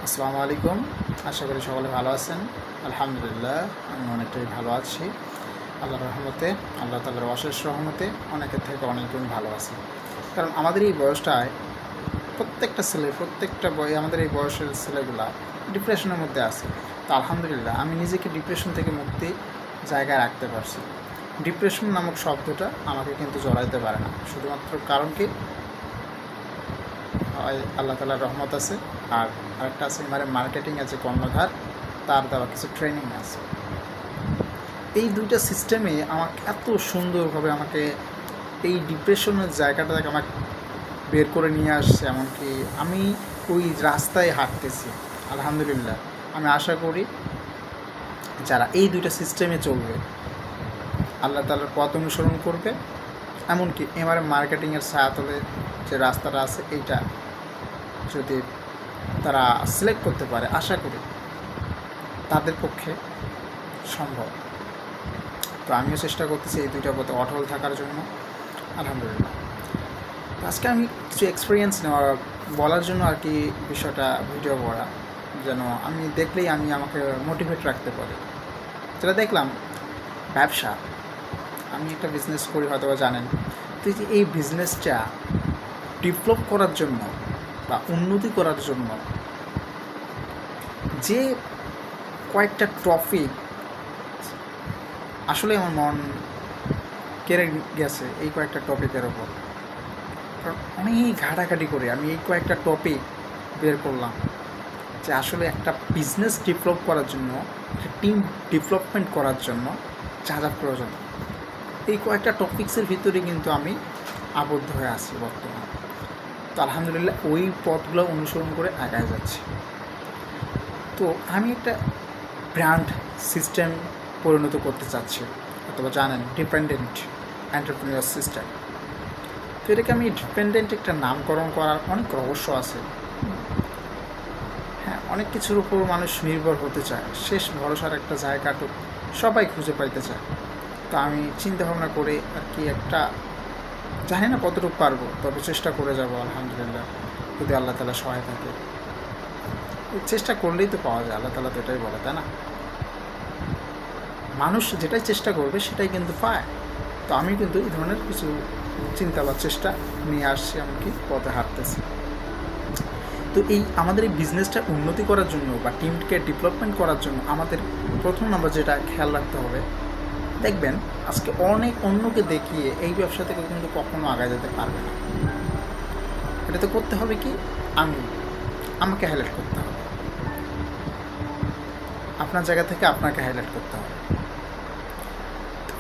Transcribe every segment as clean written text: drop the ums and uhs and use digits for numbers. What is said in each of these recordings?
আসসালামু আলাইকুম। আশা করি সকলে ভালো আছেন। আলহামদুলিল্লাহ আমি অনেকটাই ভালো আছি। আল্লাহর রহমতে, আল্লাহ তাআলার অশেষ রহমতে অনেকের থেকে অনেক গুণ ভালো আছি। কারণ আমাদের এই বয়সটায় প্রত্যেকটা আমাদের এই বয়সের ছেলেগুলা ডিপ্রেশনের মধ্যে আছে। তো আলহামদুলিল্লাহ আমি নিজেকে ডিপ্রেশন থেকে মুক্তি জায়গায় রাখতে পারছি। ডিপ্রেশন নামক শব্দটা আমাকে কিন্তু জড়াইতে পারে না, শুধুমাত্র কারণ কি হয় আল্লাহ তাআলার রহমত আছে, আর আরেকটা আছে মানে মার্কেটিং আছে কর্ণধার, তার দেওয়া কিছু ট্রেনিং আছে। এই দুইটা সিস্টেমে আমাকে এত সুন্দরভাবে আমাকে এই ডিপ্রেশনের জায়গাটা থেকে আমাকে বের করে নিয়ে আসছে। এমনকি আমি ওই রাস্তায় হাঁটতেছি। আলহামদুলিল্লাহ আমি আশা করি যারা এই দুইটা সিস্টেমে চলবে, আল্লাহ তাআলার পথ অনুসরণ করবে, এমনকি মার্কেটিংয়ের ছায়াতলে যে রাস্তাটা আছে এইটা যদি তারা সিলেক্ট করতে পারে, আশা করি তাদের পক্ষে সম্ভব। তো আমিও চেষ্টা করতেছি এই দুইটা পথে অটল থাকার জন্য। আলহামদুলিল্লাহ আজকে আমি কিছু এক্সপিরিয়েন্স বলার জন্য আর কি বিষয়টা ভিডিও করা, যেন আমি দেখলেই আমাকে মোটিভেট রাখতে পারি। যেটা দেখলাম, ব্যবসা, আমি একটা বিজনেস করি, হয়তো জানেন। তো এই বিজনেসটা ডেভেলপ করার জন্য বা উন্নতি করার জন্য যে কয়েকটা টপিক আসলে আমার মন কেড়ে গেছে, এই কয়েকটা টপিকের ওপর। কারণ অনেক ঘাটাঘাটি করে আমি এই কয়েকটা টপিক বের করলাম যে আসলে একটা বিজনেস ডেভেলপ করার জন্য, একটা টিম ডেভেলপমেন্ট করার জন্য যা যা প্রয়োজন, এই কয়েকটা টপিক্সের ভিতরে কিন্তু আমি আবদ্ধ হয়ে আছি বর্তমানে। তো আলহামদুলিল্লাহ ওই পথগুলো অনুসরণ করে আগায় যাচ্ছি। তো আমি একটা ব্র্যান্ড সিস্টেম পরিণত করতে চাচ্ছি, অথবা জানেন ডিপেন্ডেন্ট এন্টারপ্রেনিউর সিস্টেম। তো এটাকে আমি ডিপেন্ডেন্ট একটা নামকরণ করার অনেক রহস্য আছে। হ্যাঁ, অনেক কিছুর উপর মানুষ নির্ভর হতে চায়, শেষ ভরসার একটা জায়গাটুক সবাই খুঁজে পাইতে চায়। তো আমি চিন্তা ভাবনা করে আর কি একটা, জানি না কতটুকু পারবো, তবে চেষ্টা করে যাব আলহামদুলিল্লাহ, যদি আল্লাহ তাআলা সহায় থাকে। চেষ্টা করলেই তো পাওয়া যায়, আল্লাহ তাআলা তো এটাই বলে, তাই না? মানুষ যেটাই চেষ্টা করবে সেটাই কিন্তু পায়। তো আমি কিন্তু এই ধরনের কিছু চিন্তা বা চেষ্টা নিয়ে আসছি, এমনকি পথে হাঁটতেছি। তো আমাদের এই বিজনেসটা উন্নতি করার জন্য বা টিমকে ডেভেলপমেন্ট করার জন্য আমাদের প্রথম নাম্বার যেটা খেয়াল রাখতে হবে, দেখবেন আজকে অনেক অন্যকে দেখিয়ে এই ব্যবসা থেকে কিন্তু কখনো আগায় যেতে পারবে না। এটাতে করতে হবে কি, আমাকে হাইলাইট করতে হবে, আপনার জায়গা থেকে আপনাকে হাইলাইট করতে হবে।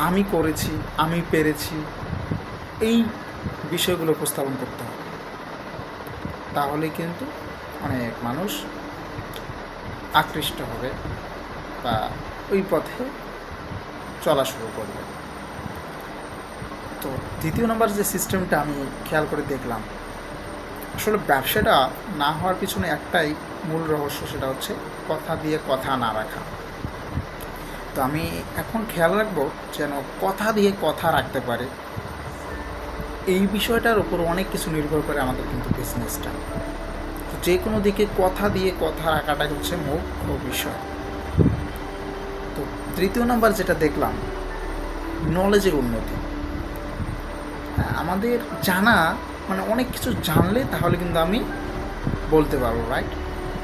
আমি করেছি, আমি পেরেছি, এই বিষয়গুলো উপস্থাপন করতে হবে। তাহলে কিন্তু অনেক মানুষ আকৃষ্ট হবে বা ওই পথে চলা শুরু করবে। তো দ্বিতীয় নম্বর যে সিস্টেমটা আমি খেয়াল করে দেখলাম, আসলে ব্যবসাটা না হওয়ার পিছনে একটাই মূল রহস্য, সেটা হচ্ছে কথা দিয়ে কথা না রাখা। তো আমি এখন খেয়াল রাখবো যেন কথা দিয়ে কথা রাখতে পারে। এই বিষয়টার উপর অনেক কিছু নির্ভর করে আমাদের কিন্তু বিজনেসটা। তো যে কোনো দিকে কথা দিয়ে কথা রাখাটাই হচ্ছে মুখ্য বিষয়। তো তৃতীয় নাম্বার যেটা দেখলাম, নলেজের উন্নতি। আমাদের জানা মানে অনেক কিছু জানলে তাহলে কিন্তু আমি বলতে পারবো, রাইট?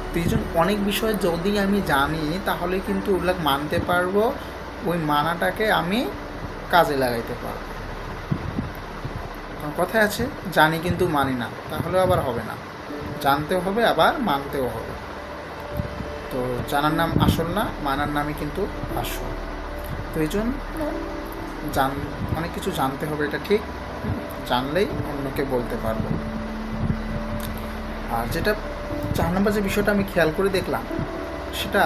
তো এই জন্য অনেক বিষয় যদি আমি জানি তাহলে কিন্তু ওগুলো মানতে পারবো, ওই মানাটাকে আমি কাজে লাগাইতে পারবো। কথায় আছে জানি কিন্তু মানি না, তাহলেও আবার হবে না, জানতেও হবে আবার মানতেও হবে। তো জানার নাম আসল না, মানার নামই কিন্তু আসল। তো এই জন্য অনেক কিছু জানতে হবে, এটা ঠিক, জানলেই অন্যকে বলতে পারবো। আর যেটা 4 নম্বর যে বিষয়টা আমি খেয়াল করে দেখলাম, সেটা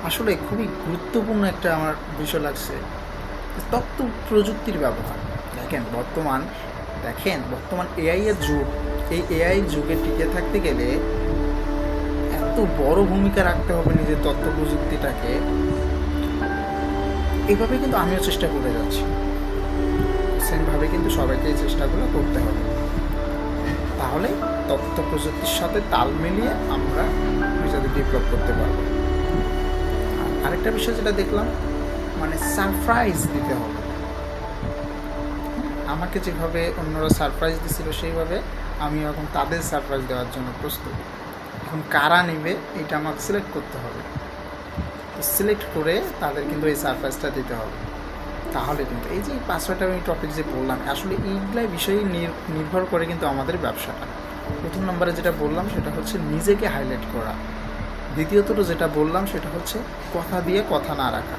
আসলে খুবই গুরুত্বপূর্ণ একটা আমার বিষয় লাগছে, তথ্য প্রযুক্তির ব্যবহার। বর্তমান এআই এর যুগ। এই এআই যুগে টিকে থাকতে গেলে এত বড় ভূমিকা রাখতে হবে নিজের তথ্য প্রযুক্তিটাকে। এইভাবে কিন্তু আমিও চেষ্টা করে যাচ্ছি, সেমভাবে কিন্তু সবাইকে এই চেষ্টাগুলো করতে হবে। তাহলে তথ্য প্রযুক্তির সাথে তাল মিলিয়ে আমরা নিজেদের আরেকটা বিষয় যেটা দেখলাম, মানে সারপ্রাইজ দিতে হবে। আমাকে যেভাবে অন্যরা সারপ্রাইজ দিছিল সেইভাবে আমি এখন তাদের সারপ্রাইজ দেওয়ার জন্য প্রস্তুত। এখন কারা নেবে এটা আমাকে সিলেক্ট করতে হবে। তো সিলেক্ট করে তাদের কিন্তু এই সারপ্রাইজটা দিতে হবে। তাহলে কিন্তু এই যে 5-6টা আমি টপিক যে বললাম, আসলে এইগুলাই বিষয়ে নির্ভর করে কিন্তু আমাদের ব্যবসাটা। প্রথম নম্বরে যেটা বললাম সেটা হচ্ছে নিজেকে হাইলাইট করা। দ্বিতীয়ত যেটা বললাম সেটা হচ্ছে কথা দিয়ে কথা না রাখা,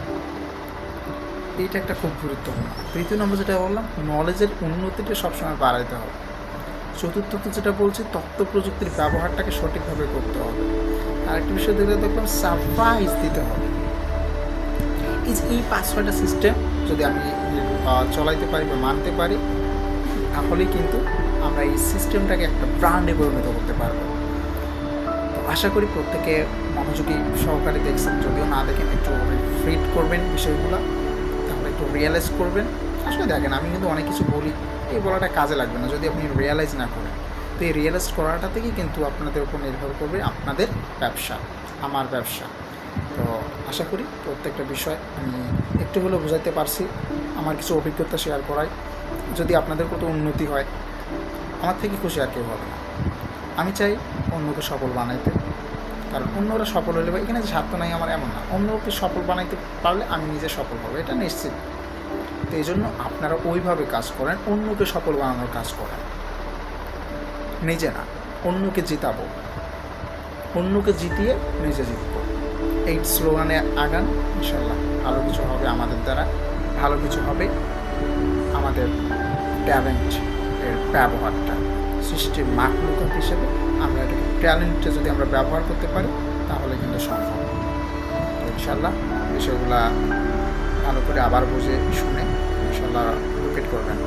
এইটা একটা খুব গুরুত্বপূর্ণ। তৃতীয় নম্বর যেটা বললাম, নলেজের উন্নতিটা সবসময় বাড়াইতে হবে। চতুর্থত যেটা বলছি, তথ্য প্রযুক্তির ব্যবহারটাকে সঠিকভাবে করতে হবে। আরেকটা বিষয় দেখলাম সারপ্রাইজ দিতে হবে। এই 5-6টা সিস্টেম যদি আমি চলাইতে পারি বা মানতে পারি, তাহলেই কিন্তু আমরা এই সিস্টেমটাকে একটা ব্র্যান্ডে পরিণত করতে পারবো। তো আশা করি প্রত্যেকে মনোযোগী সহকারে দেখছেন, যদিও না দেখেন একটু রিড করবেন বিষয়গুলো, তাহলে একটু রিয়েলাইজ করবেন। আসলে দেখেন, আমি কিন্তু অনেক কিছু বলি, এই বলাটা কাজে লাগবে না যদি আপনি রিয়েলাইজ না করেন। তো এই রিয়েলাইজ করাটা থেকেই কিন্তু আপনাদের উপর নির্ভর করবে আপনাদের ব্যবসা, আমার ব্যবসা। তো আশা করি প্রত্যেকটা বিষয় আমি একটু হলেও বোঝাতে পারছি, আমার কিছু অভিজ্ঞতা শেয়ার করাই। যদি আপনাদের কত উন্নতি হয়, আমার থেকে খুশি আর কেউ হবে না। আমি চাই অন্যকে সফল বানাইতে, কারণ অন্যরা সফল হলে বা এখানে যে স্বার্থ নাই আমার এমন না, অন্যকে সফল বানাইতে পারলে আমি নিজে সফল হবো, এটা নিশ্চিত। তো এই জন্য আপনারা ওইভাবে কাজ করেন, অন্যকে সফল বানানোর কাজ করেন, নিজে না। অন্যকে জিতাবো, অন্যকে জিতিয়ে নিজে জিতবো, এই স্লোগানে আগান। ইনশাল্লাহ ভালো কিছু হবে আমাদের দ্বারা, ভালো কিছু হবে। আমাদের ট্যালেন্ট এর ব্যবহারটা সৃষ্টির মাকলুকাত হিসেবে আমরা এটাকে ট্যালেন্টে যদি আমরা ব্যবহার করতে পারি, তাহলে কিন্তু সম্ভব। ইনশাল্লাহ বিষয়গুলা ভালো করে আবার বুঝে শুনে ইনশাল্লাহ রিপিট করবেন।